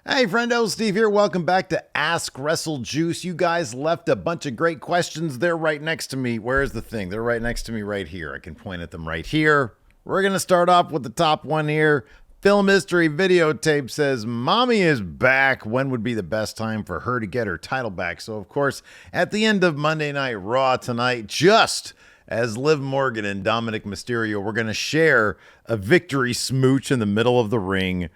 Hey, friendo, Steve here. Welcome back to Ask Wrestle Juice. You guys left a bunch of great questions. They're right next to me. Where's the thing? They're right next to me right here. I can point at them right here. We're going to start off with the top one here. Film History Videotape says, Mommy is back. When would be the best time for her to get her title back? So, of course, at the end of Monday Night Raw tonight, just as Liv Morgan and Dominic Mysterio, we're going to share a victory smooch in the middle of the ring.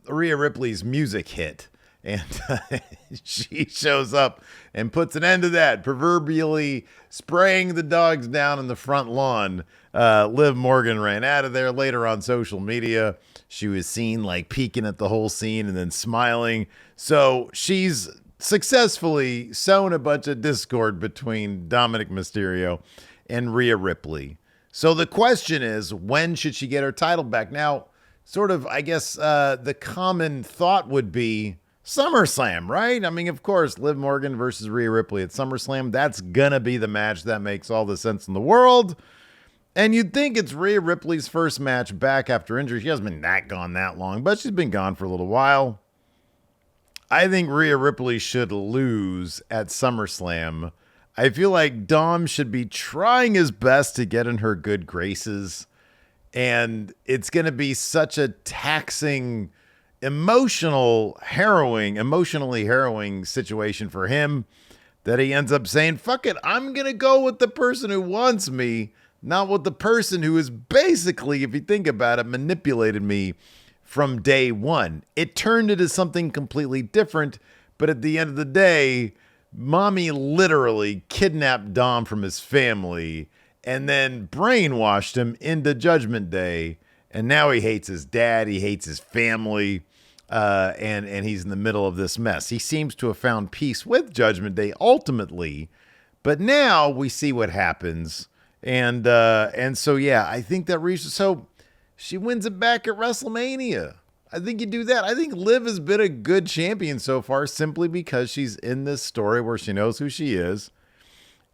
Rhea Ripley's music hit, and she shows up and puts an end to that, proverbially spraying the dogs down in the front lawn. Liv Morgan ran out of there. Later on social media, she was seen like peeking at the whole scene and then smiling. So she's successfully sown a bunch of discord between Dominic Mysterio and Rhea Ripley. So the question is, when should she get her title back? Now, sort of, I guess, the common thought would be SummerSlam, right? I mean, of course, Liv Morgan versus Rhea Ripley at SummerSlam. That's gonna be the match that makes all the sense in the world. And you'd think it's Rhea Ripley's first match back after injury. She hasn't been gone that long, but she's been gone for a little while. I think Rhea Ripley should lose at SummerSlam. I feel like Dom should be trying his best to get in her good graces. And it's going to be such a taxing, emotionally harrowing situation for him that he ends up saying, fuck it, I'm going to go with the person who wants me, not with the person who is basically, if you think about it, manipulated me from day one. It turned into something completely different, but at the end of the day, Mommy literally kidnapped Dom from his family and then brainwashed him into Judgment Day. And now he hates his dad. He hates his family. And he's in the middle of this mess. He seems to have found peace with Judgment Day ultimately. But now we see what happens. And so, yeah, I think that so she wins it back at WrestleMania. I think you do that. I think Liv has been a good champion so far simply because she's in this story where she knows who she is.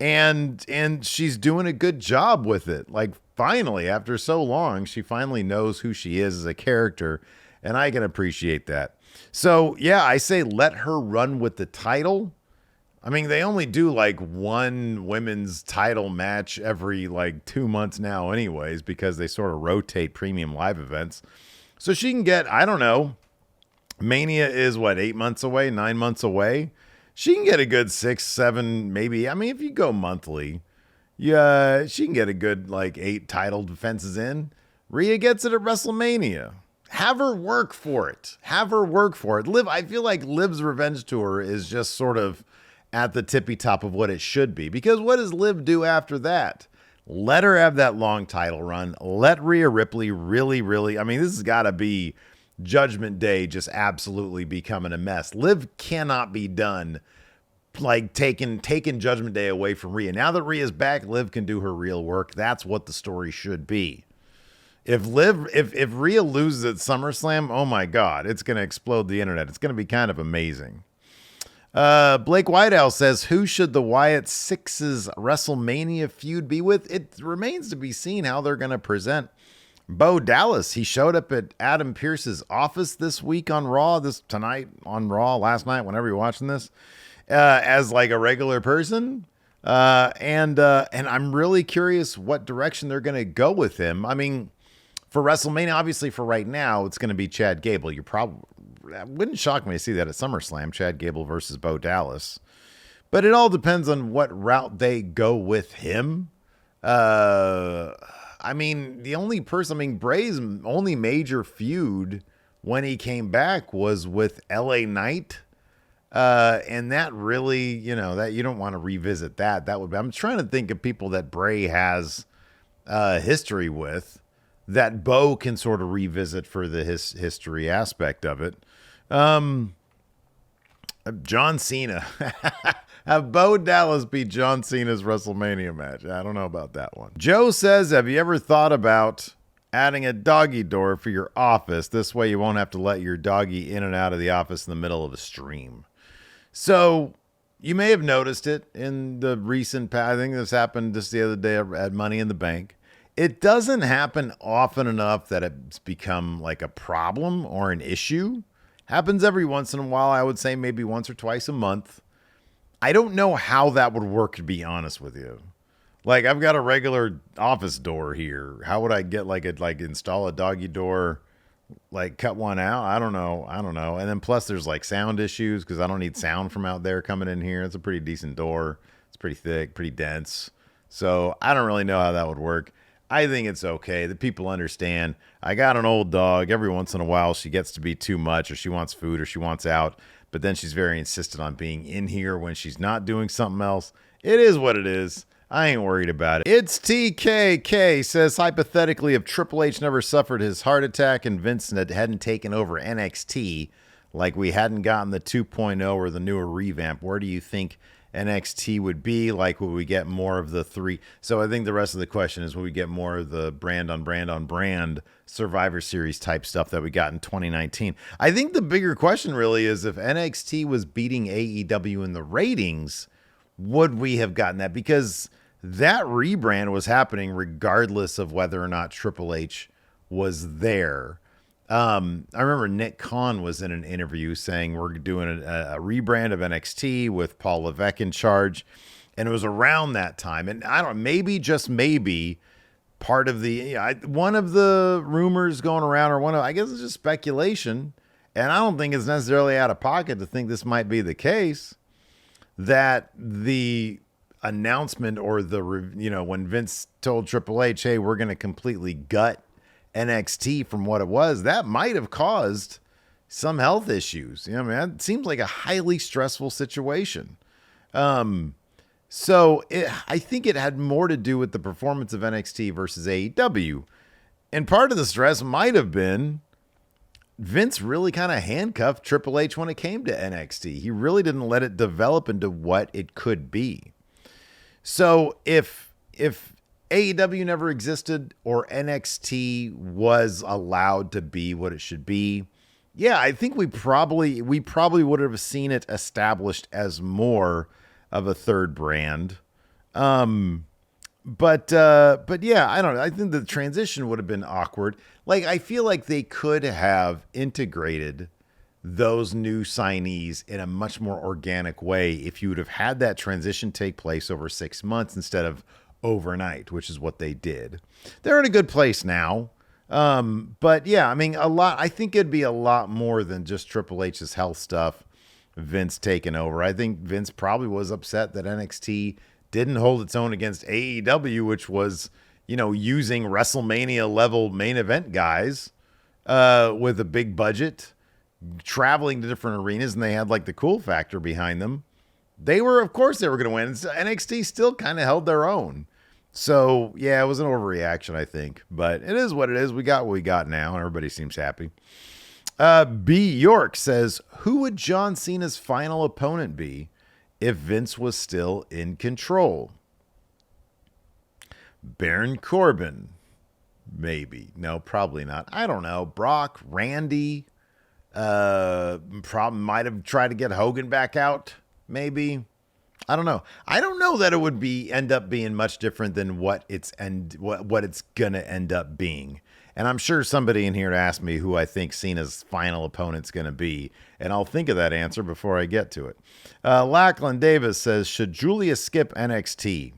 And she's doing a good job with it. Like, finally, after so long, she finally knows who she is as a character, and I can appreciate that. So, yeah, I say let her run with the title. I mean, they only do, like, one women's title match every, 2 months now anyways, because they sort of rotate premium live events. So she can get, I don't know, Mania is, 8 months away, 9 months away? She can get a good 6, 7, maybe. I mean, if you go monthly, yeah, she can get a good 8 title defenses in. Rhea gets it at WrestleMania. Have her work for it. Liv, I feel like Liv's revenge tour is just sort of at the tippy top of what it should be. Because what does Liv do after that? Let her have that long title run. Let Rhea Ripley really, I mean, this has got to be Judgment Day just absolutely becoming a mess. Liv cannot be done taking Judgment Day away from Rhea. Now that Rhea's back, Liv can do her real work. That's what the story should be. If Rhea loses at SummerSlam, oh my God, it's going to explode the internet. It's going to be kind of amazing. Blake Whitehouse says, who should the Wyatt Six's WrestleMania feud be with? It remains to be seen how they're going to present Bo Dallas. He showed up at Adam Pearce's office this week on Raw, tonight on Raw, last night, whenever you're watching this, as a regular person. And I'm really curious what direction they're going to go with him. I mean, for WrestleMania, obviously for right now, it's going to be Chad Gable. It wouldn't shock me to see that at SummerSlam, Chad Gable versus Bo Dallas. But it all depends on what route they go with him. I mean, Bray's only major feud when he came back was with LA Knight. And that really, that you don't want to revisit that. I'm trying to think of people that Bray has history with that Bo can sort of revisit for the history aspect of it. John Cena. Have Bo Dallas beat John Cena's WrestleMania match. I don't know about that one. Joe says, have you ever thought about adding a doggy door for your office? This way you won't have to let your doggy in and out of the office in the middle of a stream. So you may have noticed it in the recent past. I think this happened just the other day at Money in the Bank. It doesn't happen often enough that it's become like a problem or an issue. Happens every once in a while. I would say maybe once or twice a month. I don't know how that would work, to be honest with you. Like, I've got a regular office door here. How would I get install a doggy door, like cut one out? I don't know. And then plus there's like sound issues because I don't need sound from out there coming in here. It's a pretty decent door. It's pretty thick, pretty dense. So I don't really know how that would work. I think it's okay. The people understand. I got an old dog. Every once in a while she gets to be too much, or she wants food, or she wants out. But then she's very insistent on being in here when she's not doing something else. It is what it is. I ain't worried about it. It's TKK says, hypothetically, if Triple H never suffered his heart attack and Vince hadn't taken over NXT, like we hadn't gotten the 2.0 or the newer revamp, where do you think NXT would be? Like, would we get more of the three? So I think the rest of the question is, will we get more of the brand on brand Survivor Series type stuff that we got in 2019? I think the bigger question really is, if NXT was beating AEW in the ratings, would we have gotten that? Because that rebrand was happening regardless of whether or not Triple H was there. I remember Nick Khan was in an interview saying we're doing a rebrand of NXT with Paul Levesque in charge. And it was around that time. And I don't know, maybe, just maybe, part of the, one of the rumors going around, or I guess it's just speculation, and I don't think it's necessarily out of pocket to think this might be the case, that the announcement, or when Vince told Triple H, hey, we're going to completely gut NXT from what it was, that might have caused some health issues. It seems like a highly stressful situation. So I think it had more to do with the performance of NXT versus AEW. And part of the stress might have been Vince really kind of handcuffed Triple H when it came to NXT. He really didn't let it develop into what it could be. So if AEW never existed, or NXT was allowed to be what it should be, yeah, I think we probably would have seen it established as more of a third brand. But yeah, I don't know. I think the transition would have been awkward. Like, I feel like they could have integrated those new signees in a much more organic way if you would have had that transition take place over 6 months instead of overnight, which is what they did. They're in a good place now. But yeah, I think it'd be a lot more than just Triple H's health stuff, Vince taking over. I think Vince probably was upset that NXT didn't hold its own against AEW, which was, using WrestleMania level main event guys, with a big budget, traveling to different arenas, and they had like the cool factor behind them. Of course they were going to win. NXT still kind of held their own. So yeah, it was an overreaction, I think, but it is what it is. We got what we got now, and everybody seems happy. B. York says, who would John Cena's final opponent be if Vince was still in control? Baron Corbin. Maybe. No, probably not. I don't know. Brock, Randy. Probably might have tried to get Hogan back out. Maybe. I don't know. I don't know that it would end up being much different than what it's gonna end up being. And I'm sure somebody in here asked me who I think Cena's final opponent's gonna be, and I'll think of that answer before I get to it. Lachlan Davis says, should Julia skip NXT?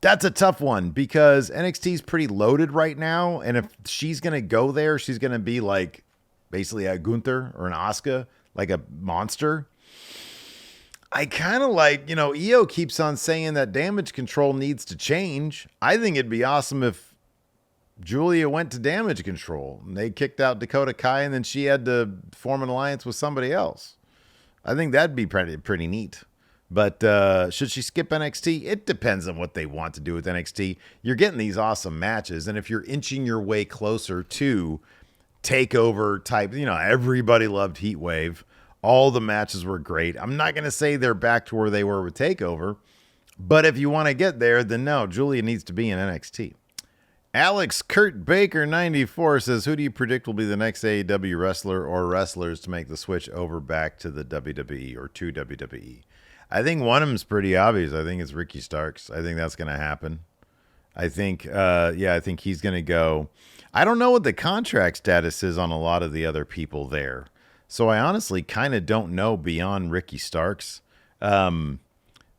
That's a tough one, because NXT is pretty loaded right now, and if she's gonna go there, she's gonna be like basically a Gunther or an Asuka, like a monster. I kind of like, EO keeps on saying that Damage Control needs to change. I think it'd be awesome if Julia went to Damage Control and they kicked out Dakota Kai, and then she had to form an alliance with somebody else. I think that'd be pretty neat. But should she skip NXT? It depends on what they want to do with NXT. You're getting these awesome matches, and if you're inching your way closer to takeover type, everybody loved Heatwave. All the matches were great. I'm not going to say they're back to where they were with TakeOver, but if you want to get there, then no, Julia needs to be in NXT. Alex Kurt Baker 94 says, who do you predict will be the next AEW wrestler or wrestlers to make the switch over back to the WWE or to WWE? I think one of them's pretty obvious. I think it's Ricky Starks. I think that's going to happen. I think he's going to go. I don't know what the contract status is on a lot of the other people there. So I honestly kind of don't know beyond Ricky Starks.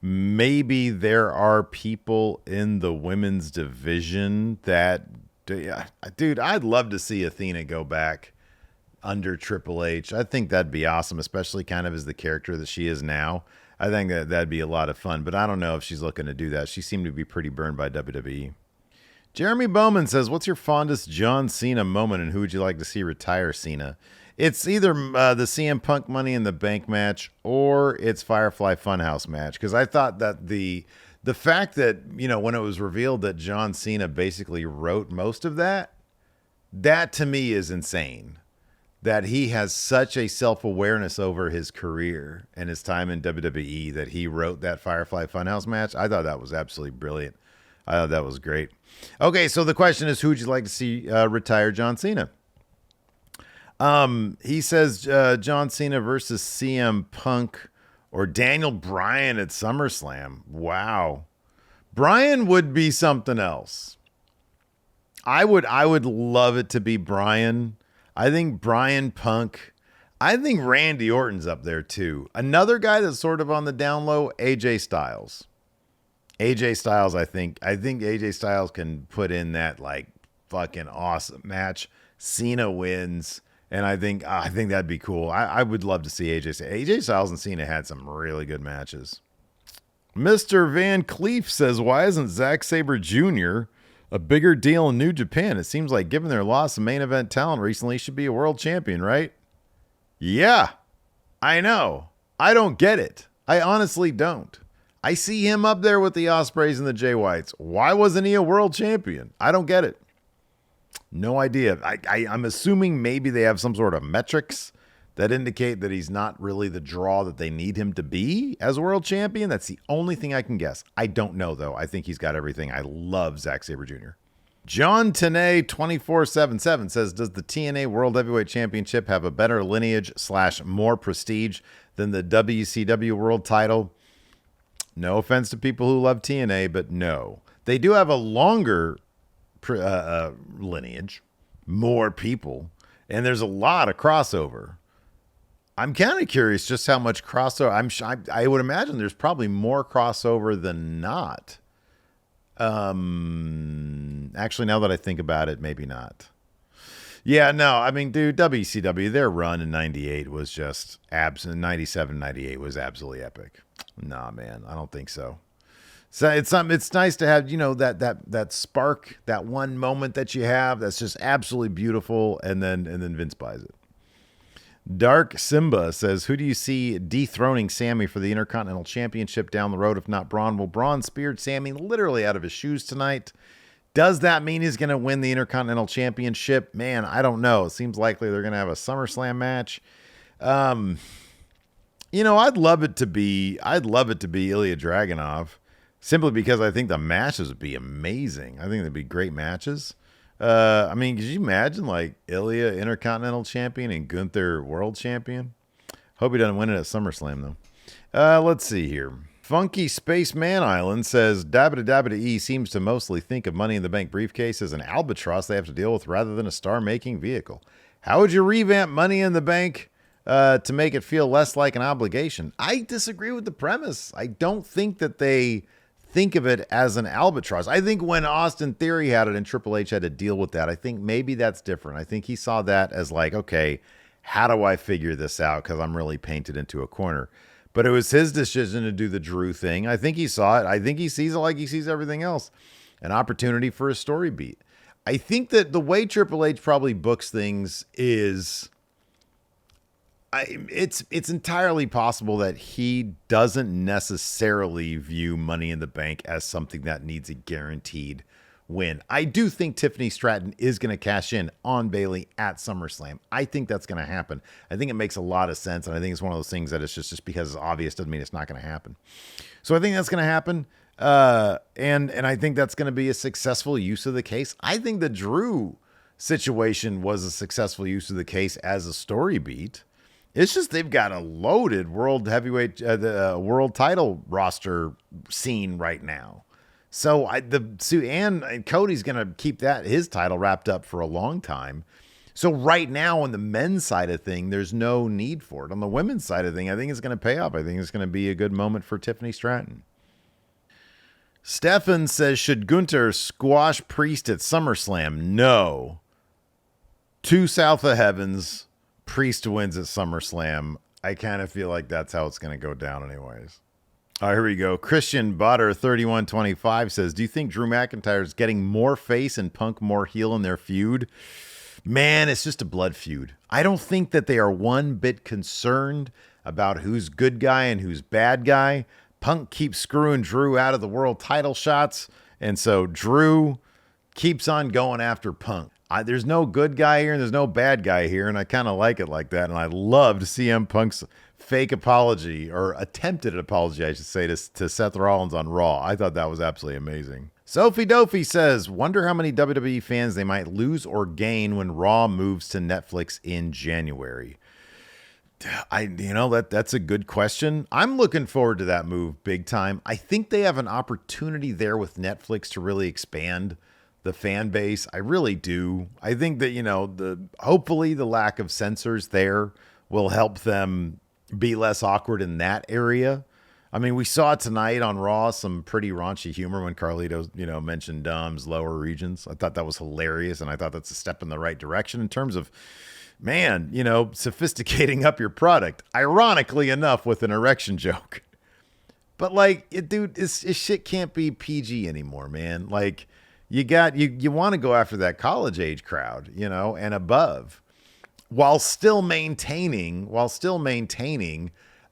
Maybe there are people in the women's division that, dude, I'd love to see Athena go back under Triple H. I think that'd be awesome, especially kind of as the character that she is now. I think that'd be a lot of fun, but I don't know if she's looking to do that. She seemed to be pretty burned by WWE. Jeremy Bowman says, what's your fondest John Cena moment and who would you like to see retire Cena? It's either the CM Punk Money in the Bank match or it's Firefly Funhouse match. Because I thought that the fact that, when it was revealed that John Cena basically wrote most of that to me is insane. That he has such a self-awareness over his career and his time in WWE that he wrote that Firefly Funhouse match. I thought that was absolutely brilliant. I thought that was great. Okay, so the question is, who would you like to see retire John Cena? He says John Cena versus CM Punk or Daniel Bryan at SummerSlam. Wow. Bryan would be something else. I would love it to be Bryan. I think Bryan Punk. I think Randy Orton's up there too. Another guy that's sort of on the down low, AJ Styles. AJ Styles, I think AJ Styles can put in that like fucking awesome match. Cena wins, and I think that'd be cool. I would love to see AJ Styles and Cena had some really good matches. Mr. Van Cleef says, why isn't Zack Sabre Jr. a bigger deal in New Japan? It seems like given their loss of main event talent recently, he should be a world champion, right? Yeah, I know. I don't get it. I honestly don't. I see him up there with the Ospreys and the Jay Whites. Why wasn't he a world champion? I don't get it. No idea. I'm assuming maybe they have some sort of metrics that indicate that he's not really the draw that they need him to be as a world champion. That's the only thing I can guess. I don't know, though. I think he's got everything. I love Zack Sabre Jr. John Tenay 2477 says, does the TNA World Heavyweight Championship have a better lineage / more prestige than the WCW World title? No offense to people who love TNA, but no. They do have a longer lineage, more people, and there's a lot of crossover. I'm kind of curious just how much crossover. I would imagine there's probably more crossover than not. Actually, now that I think about it, maybe not. Yeah, no, I mean, dude, WCW, their run in 98 was just 97, 98 was absolutely epic. Nah, man, I don't think so. So it's nice to have, that spark, that one moment that you have that's just absolutely beautiful, and then Vince buys it. Dark Simba says, who do you see dethroning Sammy for the Intercontinental Championship down the road? If not Braun, well, Braun speared Sammy literally out of his shoes tonight. Does that mean he's going to win the Intercontinental Championship? Man, I don't know. It seems likely they're going to have a SummerSlam match. I'd love it to be Ilya Dragunov, simply because I think the matches would be amazing. I think they'd be great matches. Could you imagine like Ilya Intercontinental Champion and Gunther World Champion? Hope he doesn't win it at SummerSlam though. Let's see here. Funky Spaceman Island says, Dabba-da-Dabba-da-E seems to mostly think of Money in the Bank briefcase as an albatross they have to deal with rather than a star-making vehicle. How would you revamp Money in the Bank to make it feel less like an obligation? I disagree with the premise. I don't think that they think of it as an albatross. I think when Austin Theory had it and Triple H had to deal with that, I think maybe that's different. I think he saw that as like, okay, how do I figure this out? Because I'm really painted into a corner. But it was his decision to do the Drew thing. I think he saw it. I think he sees it like he sees everything else. An opportunity for a story beat. I think that the way Triple H probably books things is it's entirely possible that he doesn't necessarily view Money in the Bank as something that needs a guaranteed win. I do think Tiffany Stratton is going to cash in on Bayley at SummerSlam. I think that's going to happen. I think it makes a lot of sense, and I think it's one of those things that it's just because it's obvious doesn't mean it's not going to happen. So I think that's going to happen, and I think that's going to be a successful use of the case. I think the Drew situation was a successful use of the case as a story beat. It's just they've got a loaded world heavyweight, the world title roster scene right now. So and Cody's going to keep his title wrapped up for a long time. So right now on the men's side of thing, there's no need for it. On the women's side of thing, I think it's going to pay off. I think it's going to be a good moment for Tiffany Stratton. Stefan says, should Gunther squash Priest at SummerSlam? No. 2 South of Heavens, Priest wins at SummerSlam. I kind of feel like that's how it's going to go down anyways. All right, here we go. Christian Butter 3125 says, do you think Drew McIntyre is getting more face and Punk more heel in their feud? Man, it's just a blood feud. I don't think that they are one bit concerned about who's good guy and who's bad guy. Punk keeps screwing Drew out of the world title shots, and so Drew keeps on going after Punk. There's no good guy here and there's no bad guy here, and I kind of like it like that, and I loved CM Punk's fake apology, or attempted apology, I should say, to Seth Rollins on Raw. I thought that was absolutely amazing. Sophie Dophie says, wonder how many WWE fans they might lose or gain when Raw moves to Netflix in January. That's a good question. I'm looking forward to that move big time. I think they have an opportunity there with Netflix to really expand the fan base. I really do. I think that, hopefully the lack of censors there will help them be less awkward in that area. I mean, we saw tonight on Raw some pretty raunchy humor when Carlito, mentioned Dom's lower regions. I thought that was hilarious, and I thought that's a step in the right direction in terms of, man, sophisticating up your product. Ironically enough, with an erection joke. But this shit can't be PG anymore, man. You want to go after that college age crowd, and above, while still maintaining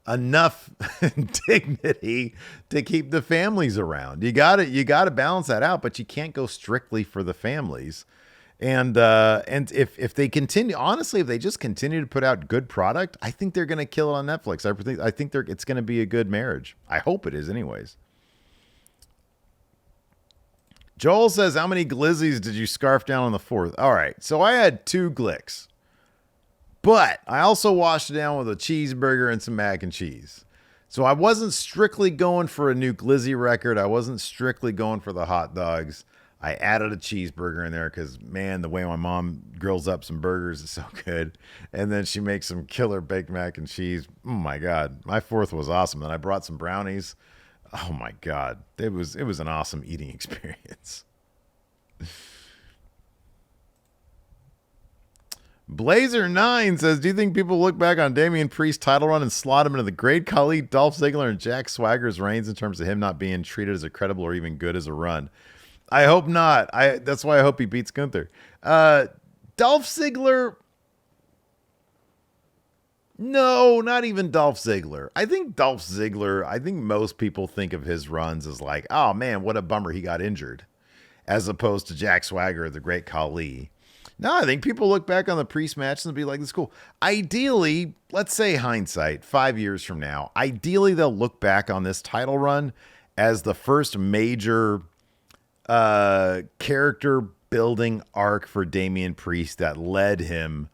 enough dignity to keep the families around. You got to balance that out, but you can't go strictly for the families. And if they continue, honestly, if they just continue to put out good product, I think they're going to kill it on Netflix. I think it's going to be a good marriage. I hope it is anyways. Joel says, how many glizzies did you scarf down on the 4th? All right. So I had 2 glicks. But I also washed it down with a cheeseburger and some mac and cheese. So I wasn't strictly going for a new glizzy record. I wasn't strictly going for the hot dogs. I added a cheeseburger in there because, man, the way my mom grills up some burgers is so good. And then she makes some killer baked mac and cheese. Oh, my God. My 4th was awesome. And I brought some brownies. Oh, my God. It was an awesome eating experience. Blazer9 says, do you think people look back on Damian Priest's title run and slot him into the Great Khali, Dolph Ziggler, and Jack Swagger's reigns in terms of him not being treated as a credible or even good as a run? I hope not. That's why I hope he beats Gunther. Dolph Ziggler. No, not even Dolph Ziggler. I think most people think of his runs as like, oh man, what a bummer he got injured, as opposed to Jack Swagger or the Great Khali. No, I think people look back on the Priest match and be like, this is cool. Ideally, let's say hindsight, 5 years from now, ideally they'll look back on this title run as the first major character building arc for Damian Priest that led him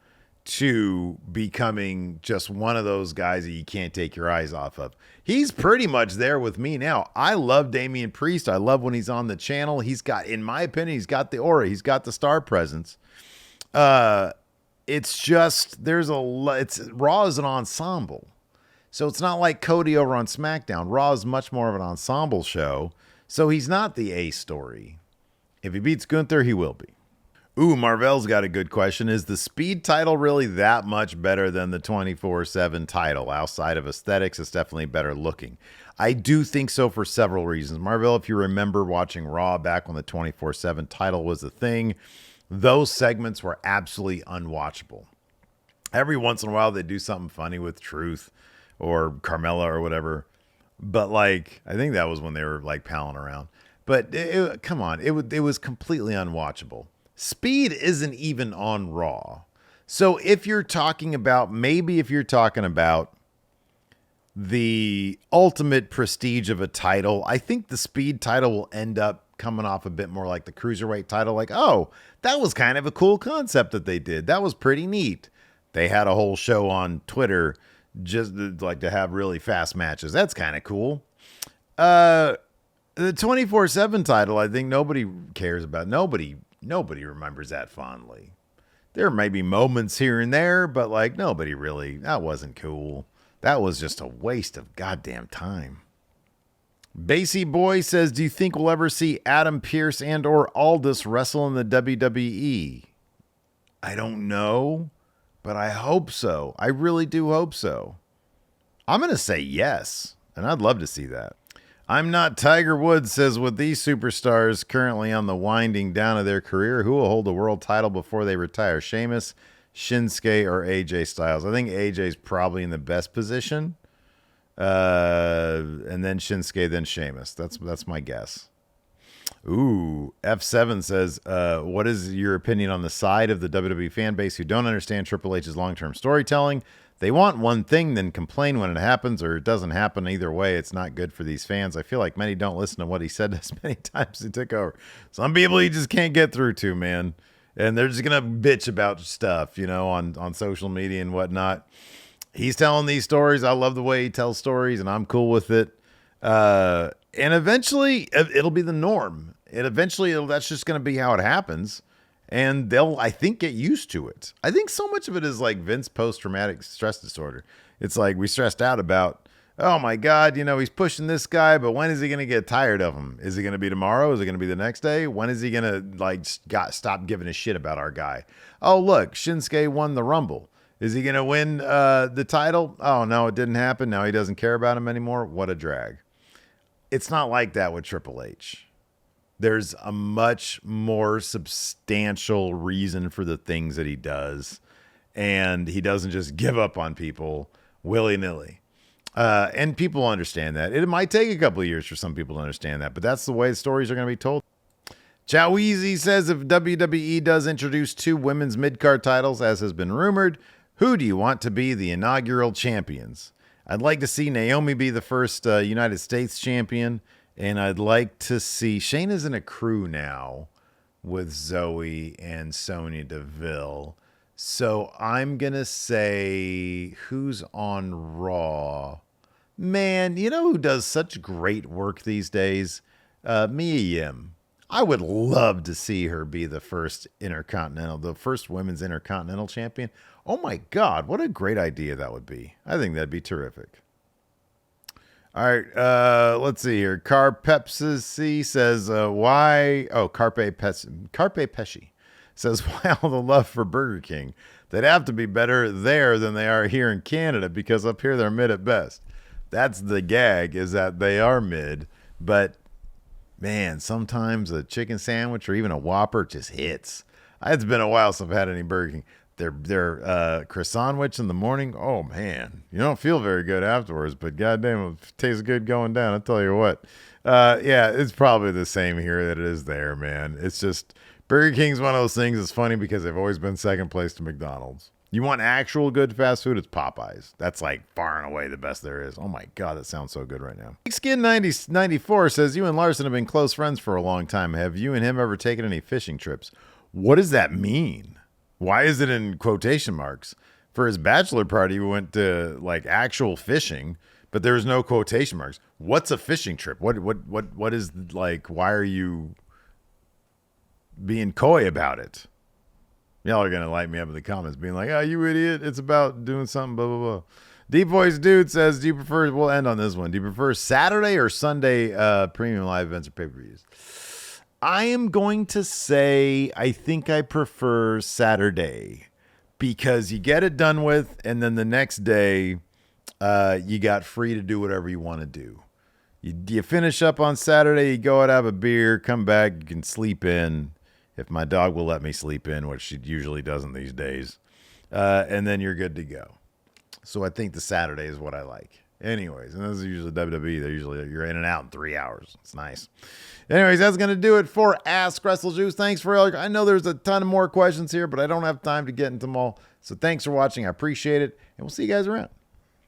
to becoming just one of those guys that you can't take your eyes off of. He's pretty much there with me now. I love Damian Priest. I love when he's on the channel. He's got, in my opinion, he's got the aura. He's got the star presence. It's just, Raw is an ensemble. So it's not like Cody over on SmackDown. Raw is much more of an ensemble show. So he's not the A story. If he beats Gunther, he will be. Ooh, Marvell's got a good question. Is the Speed title really that much better than the 24/7 title? Outside of aesthetics, it's definitely better looking. I do think so for several reasons. Marvell, if you remember watching Raw back when the 24/7 title was a thing, those segments were absolutely unwatchable. Every once in a while, they do something funny with Truth or Carmella or whatever. But I think that was when they were palling around. But come on, it was completely unwatchable. Speed isn't even on Raw. So if you're talking about the ultimate prestige of a title, I think the Speed title will end up coming off a bit more like the Cruiserweight title. Oh, that was kind of a cool concept that they did. That was pretty neat. They had a whole show on Twitter just to have really fast matches. That's kind of cool. The 24/7 title, I think nobody cares about. Nobody remembers that fondly. There may be moments here and there, but like nobody really, that wasn't cool. That was just a waste of goddamn time. Basie Boy says, do you think we'll ever see Adam Pearce and or Aldis wrestle in the WWE? I don't know, but I hope so. I really do hope so. I'm going to say yes, and I'd love to see that. I'm Not Tiger Woods says, with these superstars currently on the winding down of their career, who will hold the world title before they retire? Sheamus, Shinsuke, or AJ Styles? I think AJ's probably in the best position. And then Shinsuke, then Sheamus. That's my guess. Ooh, F7 says, what is your opinion on the side of the WWE fan base who don't understand Triple H's long-term storytelling? They want one thing, then complain when it happens, or it doesn't happen. Either way, it's not good for these fans. I feel like many don't listen to what he said as many times he took over. Some people he just can't get through to, man. And they're just going to bitch about stuff, you know, on social media and whatnot. He's telling these stories. I love the way he tells stories, and I'm cool with it. And eventually, it'll be the norm. And eventually, that's just going to be how it happens. And they'll, I think, get used to it. I think so much of it is like Vince post-traumatic stress disorder. It's like we stressed out about, oh my God, you know, he's pushing this guy, but when is he going to get tired of him? Is it going to be tomorrow? Is it going to be the next day? When is he going to like stop giving a shit about our guy? Oh, look, Shinsuke won the Rumble. Is he going to win the title? Oh, no, it didn't happen. Now he doesn't care about him anymore. What a drag. It's not like that with Triple H. There's a much more substantial reason for the things that he does. And he doesn't just give up on people willy-nilly. And people understand that. It might take a couple of years for some people to understand that, but that's the way the stories are going to be told. Choweezy says, if WWE does introduce 2 women's mid-card titles, as has been rumored, who do you want to be the inaugural champions? I'd like to see Naomi be the first United States champion. And I'd like to see, Shayna's in a crew now with Zoe and Sonya Deville. So I'm going to say, who's on Raw? Man, you know who does such great work these days? Mia Yim. I would love to see her be the first women's Intercontinental champion. Oh my God, what a great idea that would be. I think that'd be terrific. All right, let's see here. Carpe Pesci says, why? Oh, Carpe Pesci says, why all the love for Burger King? They'd have to be better there than they are here in Canada, because up here they're mid at best. That's the gag, is that they are mid. But, man, sometimes a chicken sandwich or even a Whopper just hits. It's been a while since I've had any Burger King. Their croissant sandwich in the morning, oh man, you don't feel very good afterwards, but goddamn, it tastes good going down. I tell you what, yeah, it's probably the same here that it is there, man. It's just Burger King's one of those things that's funny because they've always been second place to McDonald's. You want actual good fast food? It's Popeyes. That's like far and away the best there is. Oh my God, that sounds so good right now. Skin 94 says, you and Larson have been close friends for a long time. Have you and him ever taken any fishing trips? What does that mean? Why is it in quotation marks? For his bachelor party, we went to like actual fishing, but there was no quotation marks. What's a fishing trip? What is like, why are you being coy about it? Y'all are going to light me up in the comments being like, oh, you idiot. It's about doing something, blah, blah, blah. Deep Voice Dude says, do you prefer, we'll end on this one. Do you prefer Saturday or Sunday premium live events or pay-per-views? I am going to say I think I prefer Saturday because you get it done with, and then the next day you got free to do whatever you want to do. You finish up on Saturday, you go out, have a beer, come back, you can sleep in, if my dog will let me sleep in, which she usually doesn't these days, and then you're good to go. So I think the Saturday is what I like. Anyways, and this is usually WWE. They're usually, you're in and out in 3 hours. It's nice. Anyways, that's going to do it for Ask Wrestle Juice. Thanks for all. I know there's a ton of more questions here, but I don't have time to get into them all. So thanks for watching. I appreciate it, and we'll see you guys around.